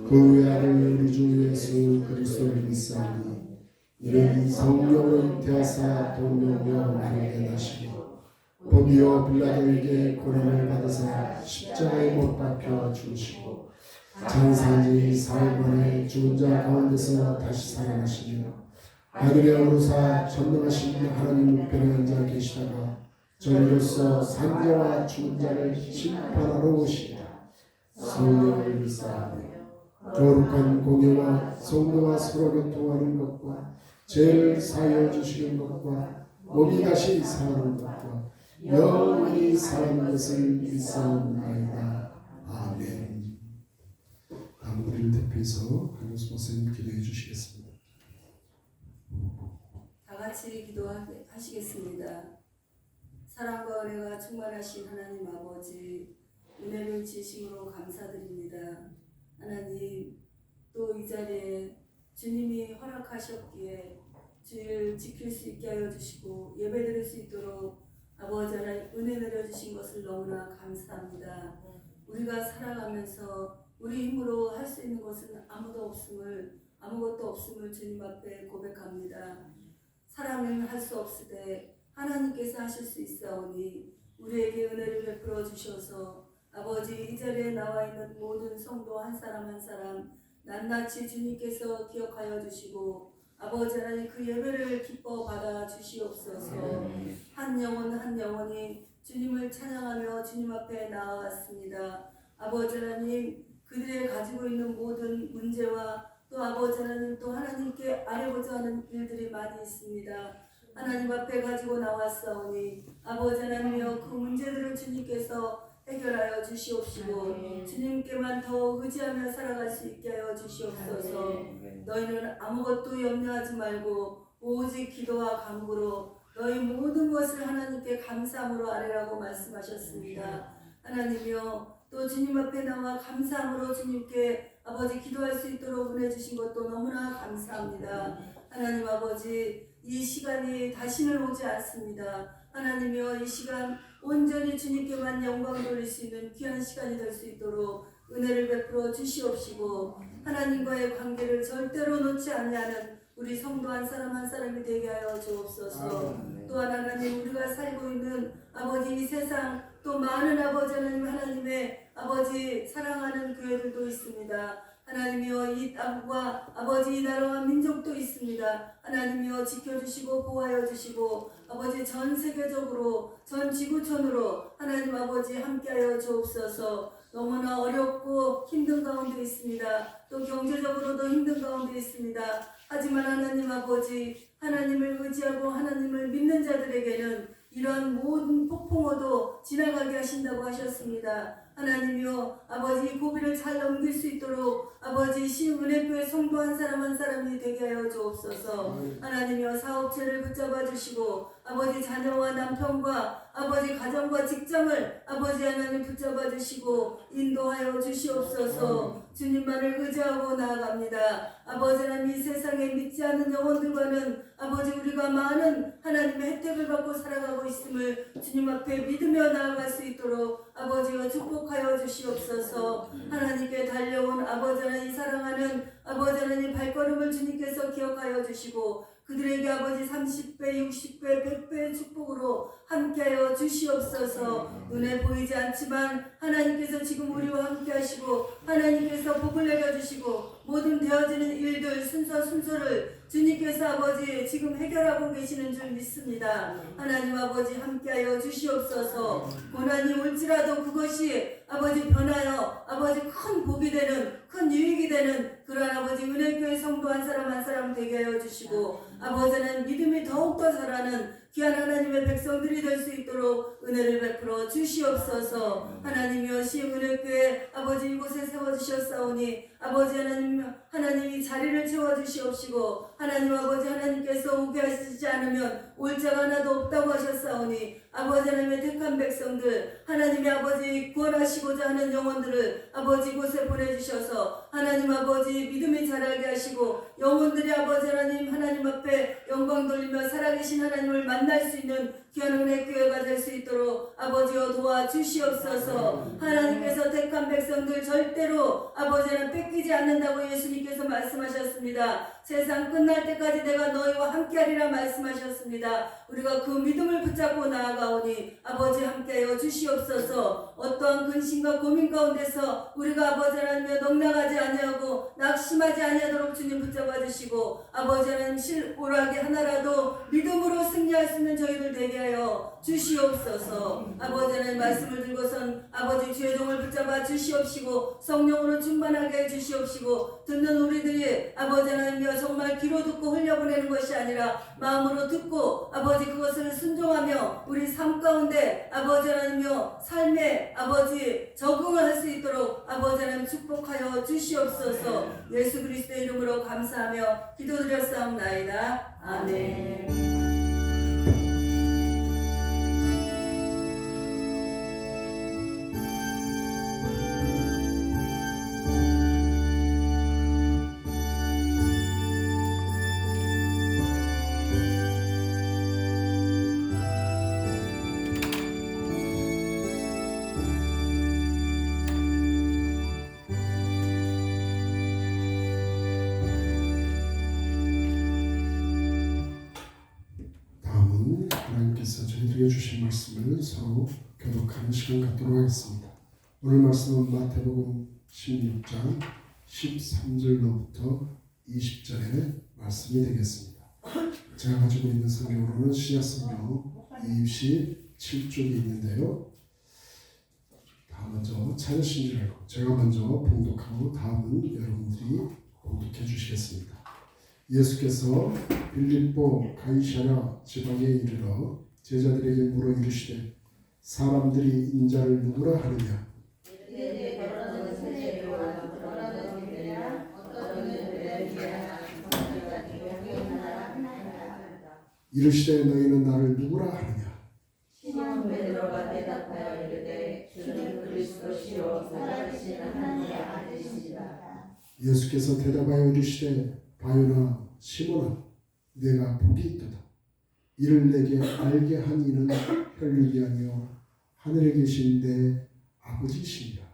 그 외아를 우리 주 예수 그리스도를 믿사오니 이는 성령으로 잉태하사 동명하여 나에게 나시고 본디오 빌라도에게 고난을 받으사 십자가에 못 박혀 죽으시고 장사지 사흘 만에 죽은 자 가운데서 다시 살아나시며 하늘에 오르사 전능하신 하나님 우편에 앉아 계시다가 저희로서 산자와 죽은 자를 심판하러 오시리라. 성령을 믿사오니 거룩한 공예와 성도와 서로 교통하는 것과 죄를 사하여 주시는 것과 몸이 다시 사는 것과 영원히 사는 것을 믿사옵나이다. 아멘. 다음 우리를 대표해서 강효수 목사님 기도해 주시겠습니다. 다 같이 기도하시겠습니다. 사랑과 은혜가 충만하신 하나님 아버지, 은혜를 지심으로 감사드립니다. 하나님, 또 이 자리에 주님이 허락하셨기에 주를 지킬 수 있게 하여 주시고 예배드릴 수 있도록 아버지 하나님 은혜 내려주신 것을 너무나 감사합니다. 우리가 살아가면서 우리 힘으로 할 수 있는 것은 아무것도 없음을 주님 앞에 고백합니다. 사람은 할 수 없으되 하나님께서 하실 수 있사오니 우리에게 은혜를 베풀어 주셔서 아버지 이 자리에 나와 있는 모든 성도 한 사람 한 사람 낱낱이 주님께서 기억하여 주시고 아버지 하나님 그 예배를 기뻐 받아 주시옵소서. 한 영혼 한 영혼이 주님을 찬양하며 주님 앞에 나아갔습니다. 아버지 하나님 그들의 가지고 있는 모든 문제와 또 아버지 하나님 또 하나님께 아뢰고자 하는 일들이 많이 있습니다. 하나님 앞에 가지고 나왔사오니 아버지 하나님이여 그 문제들을 주님께서 해결하여 주시옵시고 주님께만 더 의지하며 살아갈 수 있게 하여 주시옵소서. 너희는 아무것도 염려하지 말고 오직 기도와 간구로 너희 모든 것을 하나님께 감사함으로 아뢰라고 말씀하셨습니다. 하나님이여 또 주님 앞에 나와 감사함으로 주님께 아버지 기도할 수 있도록 은혜 주신 것도 너무나 감사합니다. 하나님 아버지 이 시간이 다시는 오지 않습니다. 하나님이여 이 시간 온전히 주님께만 영광 돌릴 수 있는 귀한 시간이 될 수 있도록 은혜를 베풀어 주시옵시고 하나님과의 관계를 절대로 놓지 아니하는 우리 성도 한 사람 한 사람이 되게 하여 주옵소서. 또한 하나님 우리가 살고 있는 아버지 이 세상 또 많은 아버지 하나님의 아버지 사랑하는 교회들도 있습니다. 하나님이여 이 땅과 아버지 이 나라와 민족도 있습니다. 하나님이여 지켜주시고 보호하여 주시고 아버지 전 세계적으로 전 지구촌으로 하나님 아버지 함께하여 주옵소서. 너무나 어렵고 힘든 가운데 있습니다. 또 경제적으로도 힘든 가운데 있습니다. 하지만 하나님 아버지 하나님을 의지하고 하나님을 믿는 자들에게는 이러한 모든 폭풍어도 지나가게 하신다고 하셨습니다. 하나님이여 아버지 고비를 잘 넘길 수 있도록 아버지 시은혜교회 성도 한 사람 한 사람이 되게 하여 주옵소서. 하나님이여 사업체를 붙잡아 주시고 아버지 자녀와 남편과 아버지 가정과 직장을 아버지 하나님 붙잡아 주시고 인도하여 주시옵소서. 주님만을 의지하고 나아갑니다. 아버지 하나님 이 세상에 믿지 않는 영혼들과는 아버지 우리가 많은 하나님의 혜택을 받고 살아가고 있음을 주님 앞에 믿으며 나아갈 수 있도록 아버지여 축복하여 주시옵소서. 하나님께 달려온 아버지 하나님 사랑하는 아버지 하나님 발걸음을 주님께서 기억하여 주시고 그들에게 아버지 30배, 60배, 100배의 축복으로 함께하여 주시옵소서. 눈에 보이지 않지만 하나님께서 지금 우리와 함께하시고 하나님께서 복을 내려주시고 모든 되어지는 일들 순서를 주님께서 아버지 지금 해결하고 계시는 줄 믿습니다. 하나님 아버지 함께하여 주시옵소서. 고난이 올지라도 그것이 아버지 변하여 아버지 큰 복이 되는 큰 유익이 되는 그러한 아버지 은혜교회 성도 한 사람 한 사람 되게 하여 주시고 아버지는 믿음이 더욱더 자라는 귀한 하나님의 백성들이 될 수 있도록 은혜를 베풀어 주시옵소서. 하나님이여 시은혜교회 아버지 이곳에 세워주셨사오니 아버지 하나님이 자리를 채워주시옵시고 하나님 아버지 하나님께서 오게 하시지 않으면 올 자가 하나도 없다고 하셨사오니 아버지 하나님의 택한 백성들 하나님의 아버지 구원하시고자 하는 영혼들을 아버지 이곳에 보내주셔서 하나님 아버지 믿음이 자라게 하시고 영혼들이 아버지 하나님 앞에 영광 돌리며 살아계신 하나님을 만날 수 있는 귀한 은혜 교회가 될 수 있도록 아버지여 도와주시옵소서. 하나님께서 택한 백성들 절대로 아버지는 뺏기지 않는다고 예수님께서 말씀하셨습니다. 세상 끝날 때까지 내가 너희와 함께하리라 말씀하셨습니다. 우리가 그 믿음을 붙잡고 나아가오니 아버지 함께하여 주시옵소서. 어떠한 근심과 고민 가운데서 우리가 아버지 하나님여 넉나가지 아니하고 낙심하지 아니하도록 주님 붙잡아 주시고 아버지 하나님 실오락이 하나라도 믿음으로 승리할 수 있는 저희들 되게 하여 주시옵소서. 아버지 하나님 말씀을 들고선 아버지 주의 종을 붙잡아 주시옵시고 성령으로 충만하게 해 주시옵시고 듣는 우리들이 아버지 하나님여 정말 귀로 듣고 흘려보내는 것이 아니라 마음으로 듣고 아버지 그것을 순종하며 우리 삶 가운데 아버지 하나님여 삶에 아버지 적응을 할 수 있도록 아버지 하나님 축복하여 주시옵소서. 예수 그리스도의 이름으로 감사하며 기도드렸사옵나이다. 아멘. 다음은 하나님께서 저희들에게 주신 말씀을 서로 교독하는 시간 갖도록 하겠습니다. 오늘 말씀은 마태복음 16장 13절로부터 20절의 말씀이 되겠습니다. 제가 가지고 있는 성경으로는 신약성경 27쪽이 있는데요. 다 먼저 찾으신 줄 알고 제가 먼저 봉독하고 다음은 여러분들이 봉독해 주시겠습니다. 예수께서 빌립보 가이사랴 지방에 이르러 제자들에게 물어 이르시되 사람들이 인자를 누구라 하느냐? 이르시되 너희는 나를 누구라 하느냐? 시몬 베드로가 대답하여 이르되 주는 그리스도시요 살아계신 하나님의 아들이시라. 예수께서 대답하여 이르시되 바요나 시몬아 내가 복이 있도다. 이를 내게 알게 한 이는 혈육이 아니요 하늘에 계신 내 아버지시니라.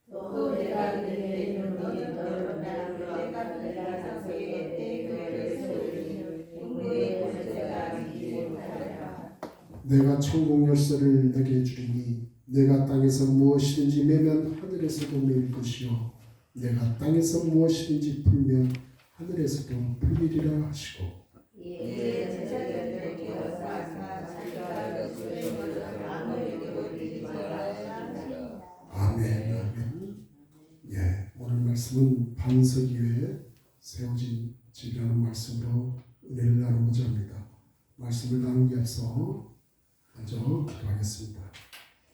또 내가 그에게 이르노니 너를 내가 장소에 내 교회를 세우리니 인구의 권세가 이기지 못하리라. 내가 천국 열쇠를 내게 주리니 내가 땅에서 무엇이든지 매면 하늘에서도 매일 것이요 내가 땅에서 무엇이든지 풀면 하늘에서도 풀리리라 하시고 이에 제자들에게 와서 자기가 예수의 이름으로 아무에게 보이지 말라. 아멘. 아멘. 예, 오늘 말씀은 반석 위에 세워진 집이라는 말씀으로 은혜를 나누고자 합니다. 말씀을 나누기 앞서 먼저 기도하겠습니다.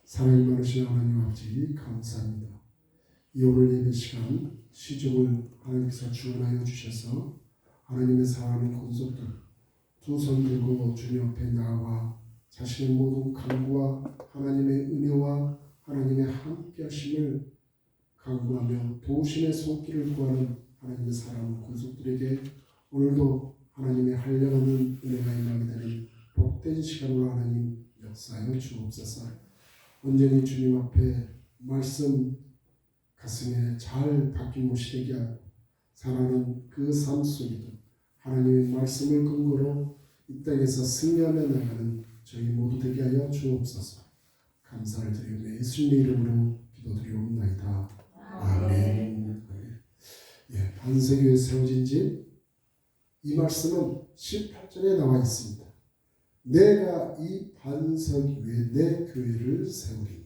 사랑이 많으신 하나님 아버지 감사합니다. 이 오늘 예배 시간 시종을 하나님께서 주관하여 주셔서 하나님의 사랑하는 권속들 두 손 들고 주님 앞에 나와 자신의 모든 간구와 하나님의 은혜와 하나님의 함께 하심을 간구하며 도우심의 손길을 구하는 하나님의 사랑하는 권속들에게 오늘도 하나님의 한량없는 은혜가 임하게 되는 복된 시간으로 하나님 역사하여 주옵소서. 온전히 주님 앞에 말씀 가슴에 잘 박힌 못이 되게 하고 살아가는 그 삶 속에도 하나님의 말씀을 근거로 이 땅에서 승리하며 나가는 저희 모두 되게 하여 주옵소서. 감사를 드리며 예수님의 이름으로 기도드리옵나이다. 아멘. 예, 반석 위에 세워진 집, 이 말씀은 18절에 나와 있습니다. 내가 이 반석 위에 내 교회를 세우리니.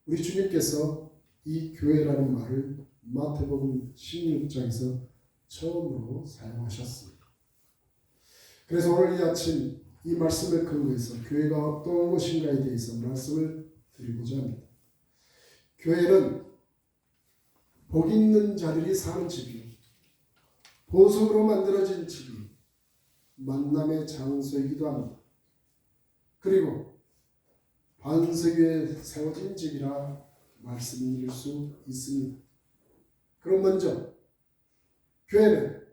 우리 주님께서 이 교회라는 말을 마태복음 16장에서 처음으로 사용하셨습니다. 그래서 오늘 이 아침 이 말씀을 근거해서 교회가 어떤 것인가에 대해서 말씀을 드리고자 합니다. 교회는 복 있는 자들이 사는 집이요, 보석으로 만들어진 집이 만남의 장소이기도 합니다. 그리고 반석 위에 세워진 집이라 말씀드릴 수 있습니다. 그럼 먼저 교회는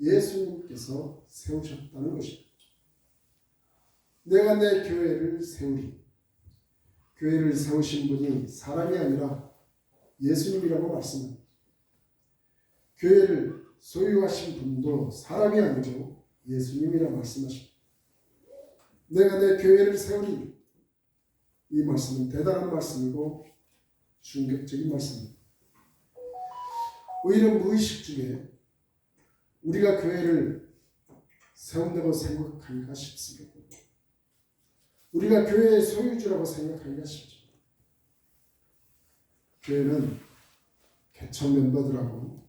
예수님께서 세우셨다는 것입니다. 내가 내 교회를 세우리. 교회를 세우신 분이 사람이 아니라 예수님이라고 말씀합니다. 교회를 소유하신 분도 사람이 아니고 예수님이라 말씀하십니다. 내가 내 교회를 세우리. 이 말씀은 대단한 말씀이고 충격적인 말씀입니다. 오히려 무의식 중에 우리가 교회를 세운다고 생각하기가 쉽습니다. 우리가 교회의 소유주라고 생각하기가 쉽죠. 교회는 개척 멤버들하고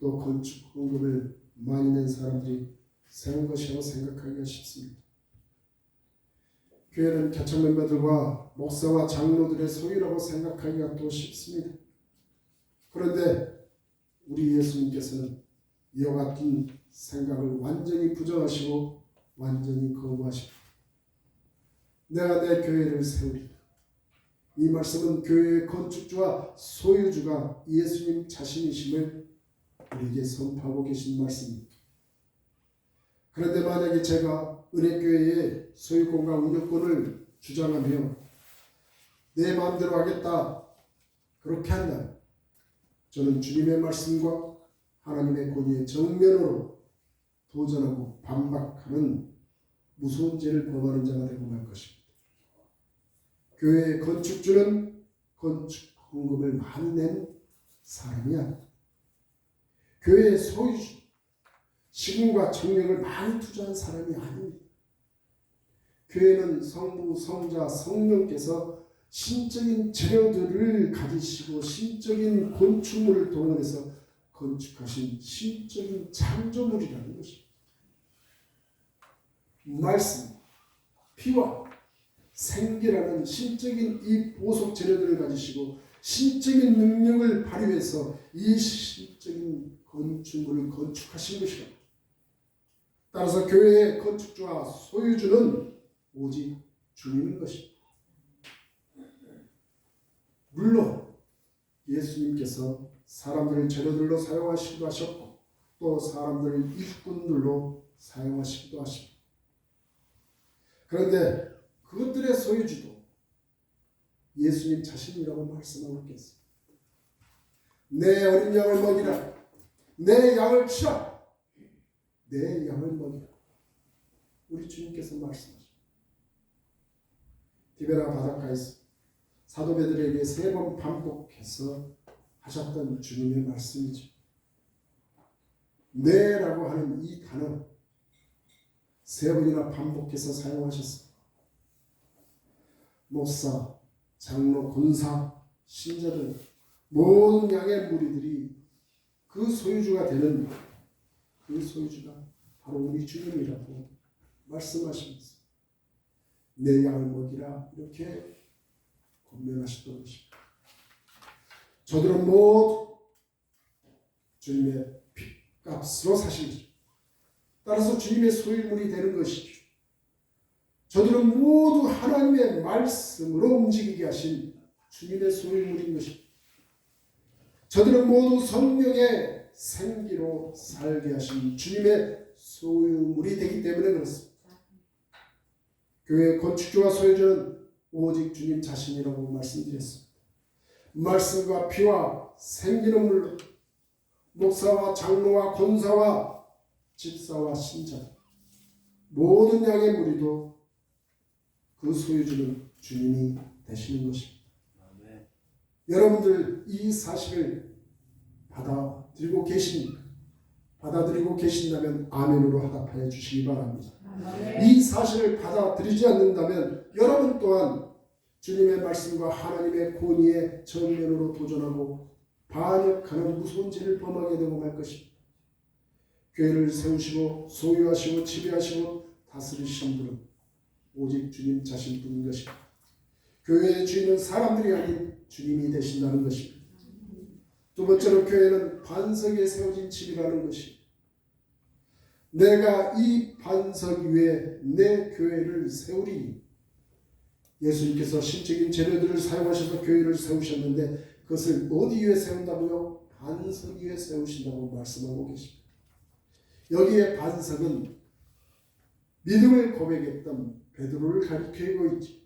또 건축 헌금을 많이 낸 사람들이 세운 것이라고 생각하기가 쉽습니다. 교회는 개척 멤버들과 목사와 장로들의 소유라고 생각하기가 또 쉽습니다. 그런데 우리 예수님께서는 이와 같은 생각을 완전히 부정하시고 완전히 거부하십니다. 내가 내 교회를 세우리라. 이 말씀은 교회의 건축주와 소유주가 예수님 자신이심을 우리에게 선포하고 계신 말씀입니다. 그런데 만약에 제가 은혜교회의 소유권과 운영권을 주장하며 내 마음대로 하겠다 그렇게 한다면 저는 주님의 말씀과 하나님의 권위에 정면으로 도전하고 반박하는 무서운 죄를 범하는 자가 되고 말 것입니다. 교회의 건축주는 건축 헌금을 많이 낸 사람이 아닙니다. 교회의 소유주, 시간과 정력을 많이 투자한 사람이 아닙니다. 교회는 성부, 성자, 성령께서 신적인 재료들을 가지시고 신적인 건축물을 동원해서 건축하신 신적인 창조물이라는 것입니다. 말씀, 피와 생기라는 신적인 이 보석 재료들을 가지시고 신적인 능력을 발휘해서 이 신적인 건축물을 건축하신 것이다. 따라서 교회의 건축주와 소유주는 오직 주님인 것입니다. 물론 예수님께서 사람들을 재료들로 사용하시기도 하셨고 또 사람들을 일꾼들로 사용하시기도 하십니다. 그런데 그것들의 소유주도 예수님 자신이라고 말씀하고 있겠습니다. 내 어린 양을 먹이라. 내 양을 치라. 내 양을 먹이라. 우리 주님께서 말씀하십니다. 디베라 바닷가에서 사도 베드로에게 3번 반복해서 하셨던 주님의 말씀이죠. 네라고 하는 이 단어 3번이나 반복해서 사용하셨습니다. 목사, 장로, 권사, 신자들 모든 양의 무리들이 그 소유주가 되는 그 소유주가 바로 우리 주님이라고 말씀하시면서 내 양을 먹이라 이렇게 권면하셨던 것입니다. 저들은 모두 주님의 핏값으로 사신 것입니다. 따라서 주님의 소유물이 되는 것이죠. 저들은 모두 하나님의 말씀으로 움직이게 하신 주님의 소유물인 것입니다. 저들은 모두 성령의 생기로 살게 하신 주님의 소유물이 되기 때문에 그렇습니다. 교회 건축주와 소유주는 오직 주님 자신이라고 말씀드렸습니다. 말씀과 피와 생기는 물로 목사와 장로와 권사와 집사와 신자 모든 양의 무리도 그 소유주는 주님이 되시는 것입니다. 여러분들 이 사실을 받아들이고 계십니까? 받아들이고 계신다면 아멘으로 화답하여 주시기 바랍니다. 이 사실을 받아들이지 않는다면 여러분 또한 주님의 말씀과 하나님의 권위에 정면으로 도전하고 반역하는 무서운 죄를 범하게 되고 말 것입니다. 교회를 세우시고 소유하시고 지배하시고 다스리신 분은 오직 주님 자신뿐인 것입니다. 교회의 주인은 사람들이 아닌 주님이 되신다는 것입니다. 두 번째로 교회는 반석 위에 세워진 집이라는 것입니다. 내가 이 반석 위에 내 교회를 세우리니 예수님께서 신적인 재료들을 사용하셔서 교회를 세우셨는데 그것을 어디 위에 세운다고요? 반석 위에 세우신다고 말씀하고 계십니다. 여기에 반석은 믿음을 고백했던 베드로를 가리키고 있지.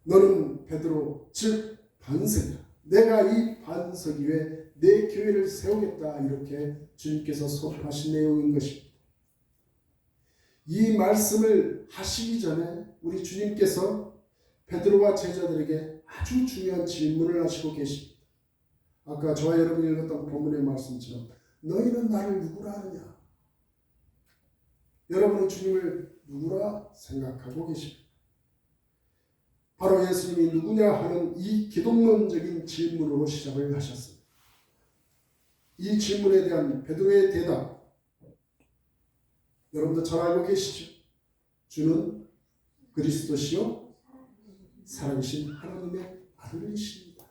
너는 베드로 즉 반석이다. 내가 이 반석 위에 내 교회를 세우겠다. 이렇게 주님께서 선포하신 내용인 것입니다. 이 말씀을 하시기 전에 우리 주님께서 베드로와 제자들에게 아주 중요한 질문을 하시고 계십니다. 아까 저와 여러분이 읽었던 본문의 말씀처럼 너희는 나를 누구라 하느냐? 여러분은 주님을 누구라 생각하고 계십니까? 바로 예수님이 누구냐 하는 이 기독론적인 질문으로 시작을 하셨습니다. 이 질문에 대한 베드로의 대답, 여러분도 잘 알고 계시죠? 주는 그리스도시요 살아계신 하나님의 아들이십니다.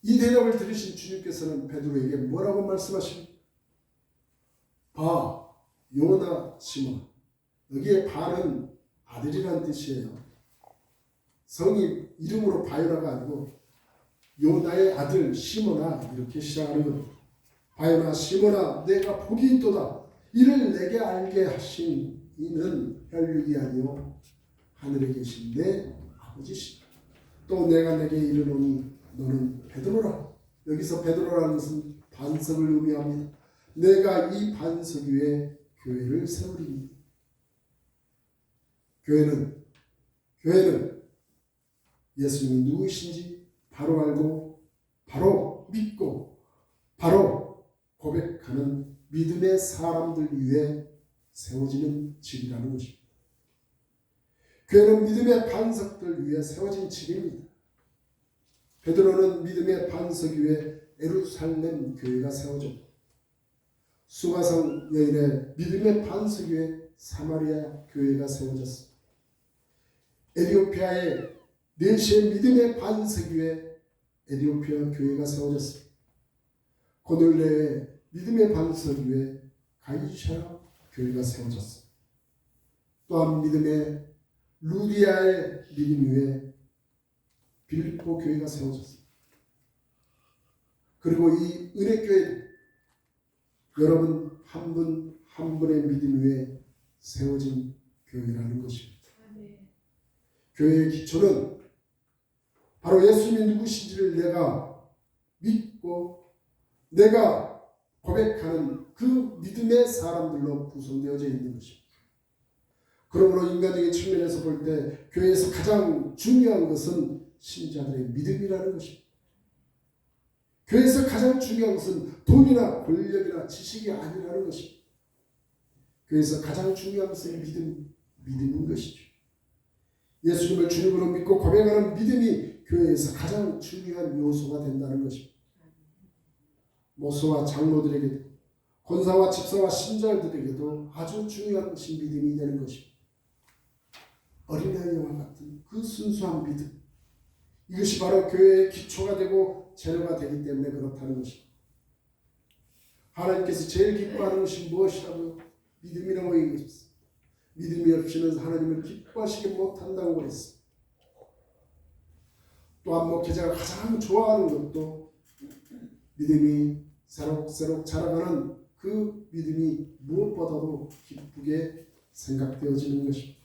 이 대답을 들으신 주님께서는 베드로에게 뭐라고 말씀하십니까? 바, 요나, 시몬. 여기에 바는 아들이란 뜻이에요. 성이 이름으로 바요나가 아니고 요나의 아들 시몬아 이렇게 시작하는 겁니다. 바요나 시몬아 내가 복이 있도다. 이를 내게 알게 하신 이는 혈육이 아니요 하늘에 계신 내 아버지시다. 또 내가 내게 이르노니 너는 베드로라. 여기서 베드로라는 것은 반석을 의미합니다. 내가 이 반석 위에 교회를 세우리니. 교회는 예수님이 누구이신지 바로 알고 바로 믿고 바로 고백하는 믿음의 사람들 위에 세워지는 집이라는 것입니다. 교회는 믿음의 반석들 위에 세워진 집입니다. 베드로는 믿음의 반석 위에 예루살렘 교회가 세워졌고 수가성 여인의 믿음의 반석 위에 사마리아 교회가 세워졌습니다. 에티오피아의 네시의 믿음의 반석 위에 에티오피아 교회가 세워졌습니다. 고넬레의 믿음의 반석 위에 가이샤 교회가 세워졌습니다. 또한 믿음의 루디아의 믿음 위에 빌립보 교회가 세워졌습니다. 그리고 이 은혜교회 여러분 한 분 한 분의 믿음 위에 세워진 교회라는 것입니다. 교회의 기초는 바로 예수님이 누구신지를 내가 믿고 내가 고백하는 그 믿음의 사람들로 구성되어져 있는 것입니다. 그러므로 인간적인 측면에서 볼 때 교회에서 가장 중요한 것은 신자들의 믿음이라는 것입니다. 교회에서 가장 중요한 것은 돈이나 권력이나 지식이 아니라는 것입니다. 교회에서 가장 중요한 것은 믿음인 것이죠. 예수님을 주님으로 믿고 고백하는 믿음이 교회에서 가장 중요한 요소가 된다는 것입니다. 목사와 장로들에게도 권사와 집사와 신자들에게도 아주 중요한 것이 믿음이 되는 것입니다. 어린아이와 같은 그 순수한 믿음, 이것이 바로 교회의 기초가 되고 재료가 되기 때문에 그렇다는 것입니다. 하나님께서 제일 기뻐하는 것이 무엇이라고 믿음이라고 얘기했습니다. 믿음이 없이는 하나님을 기뻐하시게 못한다고 그랬습니다. 또한 목회자가 가장 좋아하는 것도 믿음이 새록새록 자라가는 그 믿음이 무엇보다도 기쁘게 생각되어지는 것입니다.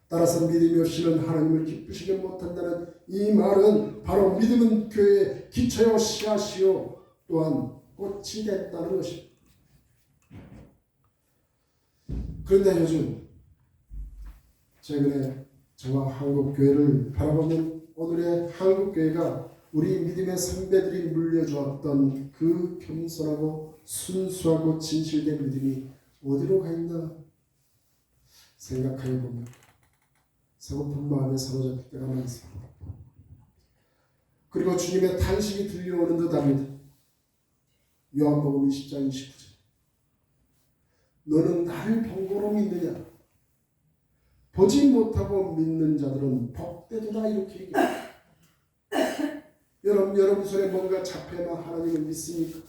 따라서 믿음이 없이는 하나님을 기쁘시게 못한다는 이 말은 바로 믿음은 교회의 기초요 씨앗이요 또한 꽃이 됐다는 것입니다. 그런데 요즘 최근에 저와 한국교회를 바라보는 오늘의 한국교회가 우리 믿음의 선배들이 물려주었던 그 겸손하고 순수하고 진실된 믿음이 어디로 가 있나 생각하여 보면 서글픈 마음에 사로잡힐 때가 많습니다. 그리고 주님의 탄식이 들려오는 듯합니다. 요한복음 20장 29절 너는 나를 본고로 믿느냐? 보지 못하고 믿는 자들은 복되도다 이렇게 얘기합니다. 여러분 손에 뭔가 잡혀야만 하나님을 믿습니까?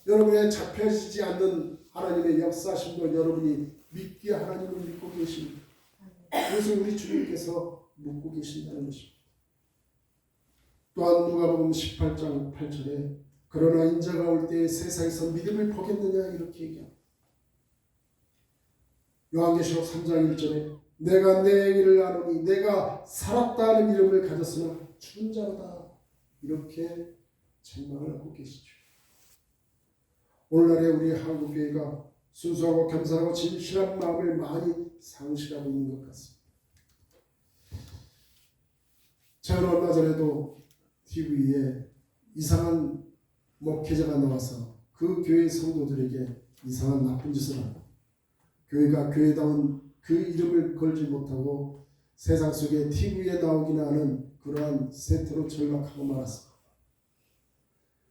여러분의 잡혀지지 않는 하나님의 역사심도 여러분이 믿기에 하나님을 믿고 계십니다. 그래서 우리 주님께서 묻고 계신다는 것입니다. 또한 누가복음 18장 8절에 그러나 인자가 올 때 세상에서 믿음을 보겠느냐 이렇게 얘기합니다. 요한계시록 3장 1절에 내가 내 일을 아노니 내가 살았다는 이름을 가졌으나 죽은 자로다 이렇게 책망을 하고 계시죠. 오늘날에 우리 한국교회가 순수하고 겸손하고 진실한 마음을 많이 상실하고 있는 것 같습니다. 저는 얼마 전에도 TV에 이상한 목회자가 나와서 그 교회 성도들에게 이상한 나쁜 짓을 하고 교회가 교회다운 그 이름을 걸지 못하고 세상 속에 TV에 나오기나 하는 그러한 세태로 전락하고 말았습니다.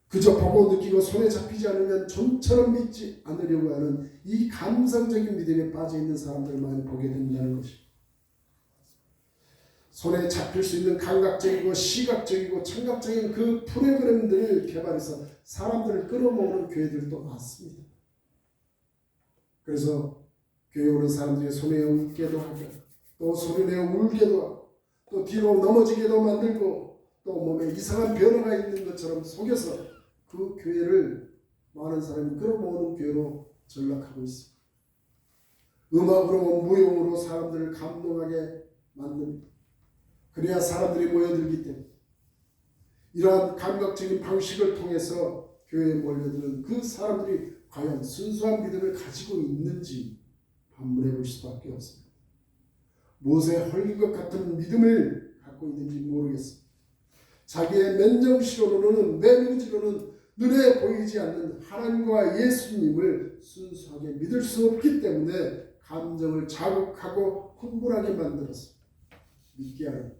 그저 보고 느끼고 손에 잡히지 않으면 좀처럼 믿지 않으려고 하는 이 감성적인 믿음에 빠져있는 사람들만 보게 된다는 것입니다. 손에 잡힐 수 있는 감각적이고 시각적이고 청각적인 그 프로그램들을 개발해서 사람들을 끌어모으는 교회들도 많습니다. 그래서 교회 오는 사람들이 손에 얹게도 하고 또 소리내어 울게도 하고 또 뒤로 넘어지게도 만들고 또 몸에 이상한 변화가 있는 것처럼 속여서 그 교회를 많은 사람이 끌어모으는 교회로 전락하고 있습니다. 음악으로 무용으로 사람들을 감동하게 만듭니다. 그래야 사람들이 모여들기 때문에 이러한 감각적인 방식을 통해서 교회에 몰려드는 그 사람들이 과연 순수한 믿음을 가지고 있는지 반문해 볼 수밖에 없습니다. 못에 헐린 것 같은 믿음을 갖고 있는지 모르겠습니다. 자기의 맨정신으로는 내면지로는 눈에 보이지 않는 하나님과 예수님을 순수하게 믿을 수 없기 때문에 감정을 자극하고 흥분하게 만들어서 믿게 하는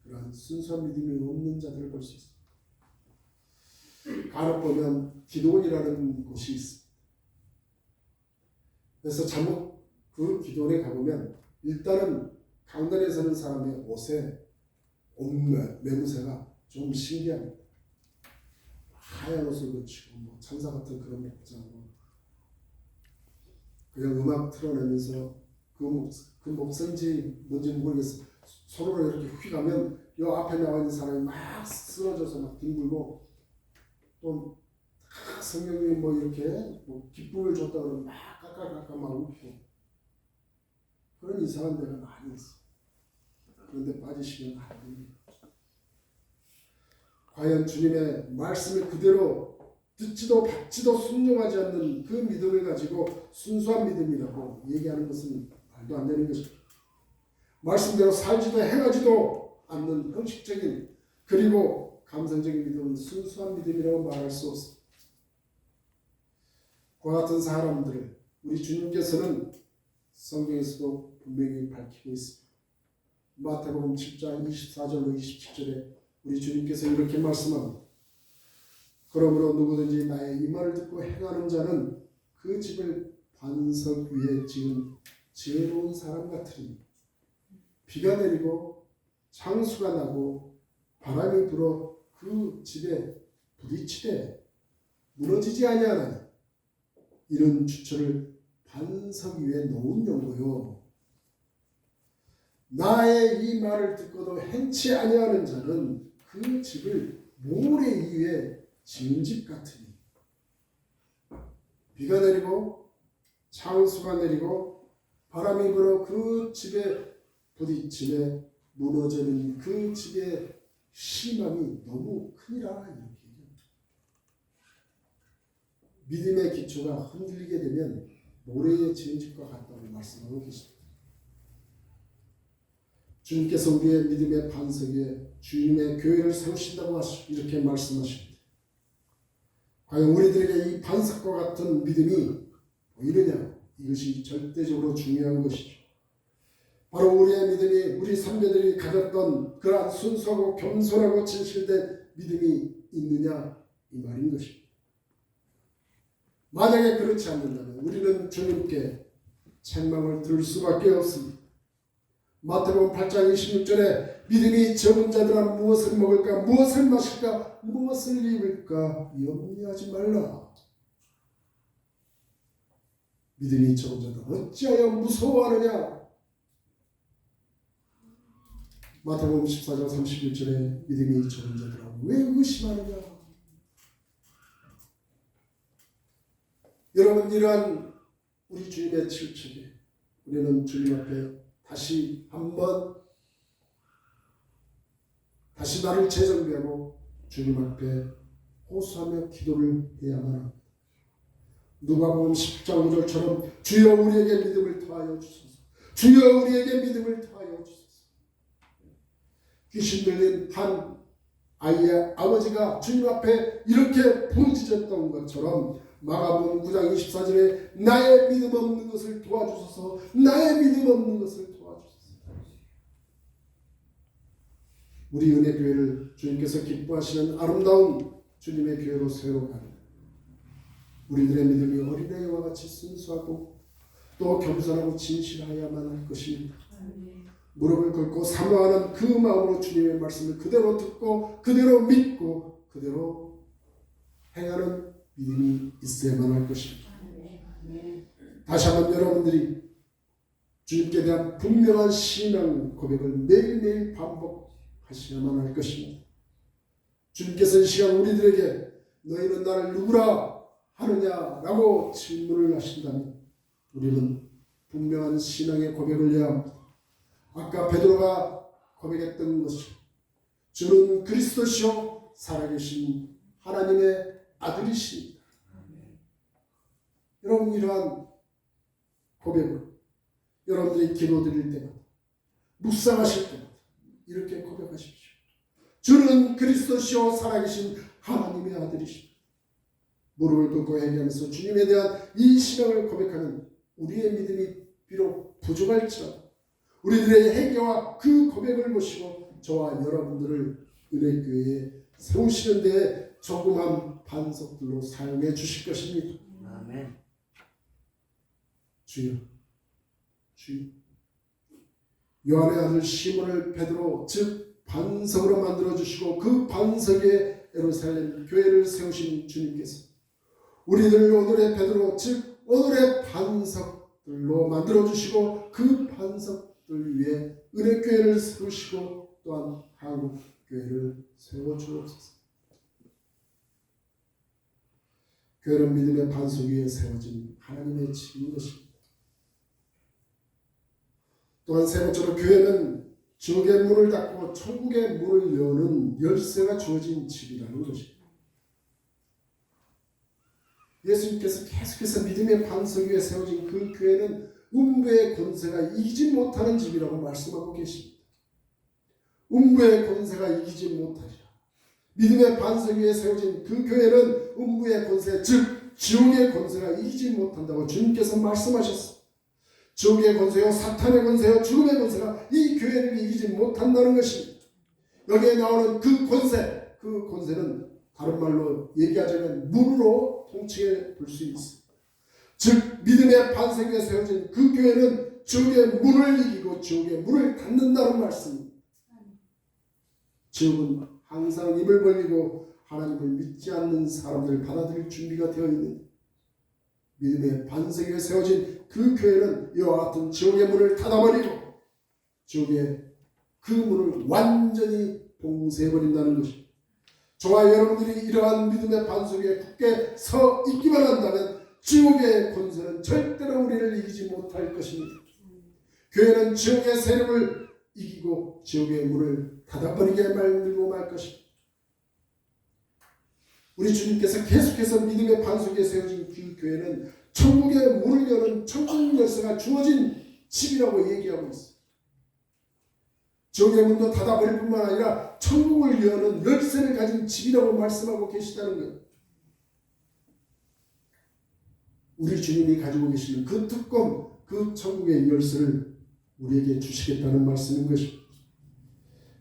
그러한 순수한 믿음이 없는 자들을 볼 수 있습니다. 간혹 보면 기도원이라는 곳이 있습니다. 그래서 잘못 그 기도원에 가보면 일단은 강단에 서는 사람의 옷에 옷 매무새가 좀 신기합니다. 하얀 옷을 걸치고 뭐 천사 같은 그런 복장으로 그냥 음악 틀어내면서 그 목소리인지 뭔지 모르겠어요. 손으로 이렇게 휘가면 요 앞에 나와 있는 사람이 막 쓰러져서 막 뒹굴고 또 성령이 뭐 이렇게 뭐 기쁨을 줬다 그러면 막 깎아 막 웃고 그런 이상한 데가 많이 있어요. 그런데 빠지시면 안 됩니다. 과연 주님의 말씀을 그대로 듣지도 받지도 순종하지 않는 그 믿음을 가지고 순수한 믿음이라고 얘기하는 것은 말도 안 되는 것입니다. 말씀대로 살지도 행하지도 않는 형식적인 그리고 감성적인 믿음은 순수한 믿음이라고 말할 수 없습니다. 그와 같은 사람들을 우리 주님께서는 성경에서도 분명히 밝히고 있습니다. 마태복음 7장 24절로 27절에 우리 주님께서 이렇게 말씀합니다. 그러므로 누구든지 나의 이 말을 듣고 행하는 자는 그 집을 반석 위에 지은 지혜로운 사람 같으니 비가 내리고 창수가 나고 바람이 불어 그 집에 부딪히되 무너지지 아니하나니 이런 주처를 반석 위에 놓은 용도요. 나의 이 말을 듣고도 행치 아니하는 자는 그 집을 모래 위에 지은 집 같으니 비가 내리고 창수가 내리고 바람이 불어 그 집에 부딪히며 무너지는 그 집의 심함이 너무 크니라 이렇게 얘기합니다. 믿음의 기초가 흔들리게 되면 모래에 지은 집과 같다고 말씀하고 계십니다. 주님께서 우리의 믿음의 반석에 주님의 교회를 세우신다고 이렇게 말씀하십니다. 과연 우리들에게 이 반석과 같은 믿음이 보이느냐? 이것이 절대적으로 중요한 것이죠. 바로 우리의 믿음이 우리 선배들이 가졌던 그러한 순수하고 겸손하고 진실된 믿음이 있느냐 이 말인 것입니다. 만약에 그렇지 않는다면 우리는 주님께 책망을 들을 수밖에 없습니다. 마태복음 8장 26절에 믿음이 적은 자들아 무엇을 먹을까 무엇을 마실까 무엇을 입을까 염려하지 말라. 믿음이 적은 자들아 어찌하여 무서워하느냐. 마태복음 14장 31절에 믿음이 적은 자들아 왜 의심하느냐. 여러분 이러한 우리 주님의 질책에 우리는 주님 앞에 다시 한번 다시 나를 재정비하고 주님 앞에 호소하며 기도를 해야만 합니다. 누가복음 10장 5절처럼 주여 우리에게 믿음을 더하여 주소서. 주여 우리에게 믿음을 더하여 주소서. 귀신 들린 한 아이의 아버지가 주님 앞에 이렇게 부르짖었던 것처럼 마가복음 9장 24절에 나의 믿음 없는 것을 도와주소서. 나의 믿음 없는 것을 도와주소서. 우리 은혜교회를 주님께서 기뻐하시는 아름다운 주님의 교회로 세워가는 우리들의 믿음이 어린아이와 같이 순수하고 또 겸손하고 진실하여야만 할 것입니다. 무릎을 꿇고 사모하는 그 마음으로 주님의 말씀을 그대로 듣고 그대로 믿고 그대로 행하는 믿음이 있어야만 할 것입니다. 다시 한번 여러분들이 주님께 대한 분명한 신앙 고백을 매일매일 반복하셔야만 할 것입니다. 주님께서 이 시간 우리들에게 너희는 나를 누구라 하느냐라고 질문을 하신다면 우리는 분명한 신앙의 고백을 해야 합니다. 아까 베드로가 고백했던 것이 주는 그리스도시요 살아계신 하나님의 아들이십니다. 여러분 이러한 고백을 여러분들이 기도드릴 때마다 묵상하실 때마다 이렇게 고백하십시오. 주는 그리스도시요 살아계신 하나님의 아들이십니다. 무릎을 꿇고 회개하면서 주님에 대한 이 신앙을 고백하는 우리의 믿음이 비록 부족할지라도 우리들의 회개와 그 고백을 보시고 저와 여러분들을 은혜교회에 세우시는 데 조그만 반석들로 사용해 주실 것입니다. 아멘. 주여, 주여. 요한의 아들 시몬을 베드로 즉 반석으로 만들어 주시고 그 반석에 예루살렘 교회를 세우신 주님께서 우리들을 오늘의 베드로 즉 오늘의 반석들로 만들어 주시고 그 반석들 위에 은혜교회를 세우시고 또한 한국교회를 세워 주옵소서. 교회는 믿음의 반석 위에 세워진 하나님의 집인 것입니다. 또한 세 번째로 교회는 지옥의 문을 닫고 천국의 문을 여는 열쇠가 주어진 집이라는 것입니다. 예수님께서 계속해서 믿음의 반석 위에 세워진 그 교회는 음부의 권세가 이기지 못하는 집이라고 말씀하고 계십니다. 음부의 권세가 이기지 못하리라. 믿음의 반석 위에 세워진 그 교회는 음부의 권세 즉 지옥의 권세가 이기지 못한다고 주님께서 말씀하셨습니다. 지옥의 권세요 사탄의 권세요 죽음의 권세가 이 교회를 이기지 못한다는 것입니다. 여기에 나오는 그 권세는 다른 말로 얘기하자면 문으로 통칭해 볼 수 있습니다. 즉 믿음의 반석 위에 세워진 그 교회는 지옥의 문을 이기고 지옥의 문을 닫는다는 말씀입니다. 지옥은 항상 입을 벌리고 하나님을 믿지 않는 사람들을 받아들일 준비가 되어 있는 믿음의 반석 위에 세워진 그 교회는 이와 같은 지옥의 문을 닫아버리고 지옥의 그 문을 완전히 봉쇄해버린다는 것입니다. 저와 여러분들이 이러한 믿음의 반석 위에 굳게 서 있기만 한다면 지옥의 권세는 절대로 우리를 이기지 못할 것입니다. 교회는 지옥의 세력을 이기고 지옥의 문을 닫아버리게 만들고 말 것입니다. 우리 주님께서 계속해서 믿음의 반석 위에 세워진 그 교회는 천국의 문을 여는 천국 열쇠가 주어진 집이라고 얘기하고 있습니다. 지옥의 문도 닫아버릴 뿐만 아니라 천국을 여는 열쇠를 가진 집이라고 말씀하고 계시다는 거예요. 우리 주님이 가지고 계시는 그 특권, 그 천국의 열쇠를 우리에게 주시겠다는 말씀인 것입니다.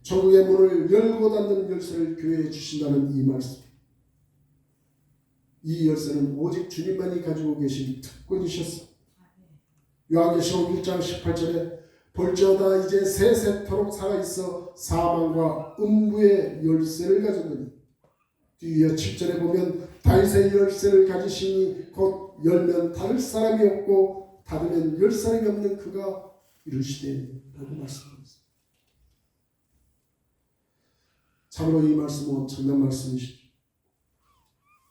천국의 문을 열고 닫는 열쇠를 교회에 주신다는 이 말씀. 이 열쇠는 오직 주님만이 가지고 계신 특권이셨습니다. 요한계시록 1장 18절에 볼지어다 이제 세세토록 살아있어 사망과 음부의 열쇠를 가졌느니 뒤이어 7절에 보면 다윗의 열쇠를 가지시니 곧 열면 닫을 사람이 없고 닫으면 열 사람이 없는 그가 이르시되 라고 말씀합니다. 참으로 이 말씀은 엄청난 말씀이시죠.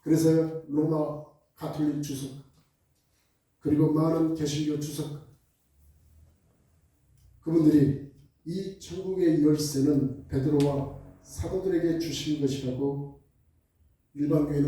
그래서 로마 가톨릭 주석 그리고 많은 개신교 주석 그분들이 이 천국의 열쇠는 베드로와 사도들에게 주신 것이라고 일반 교회는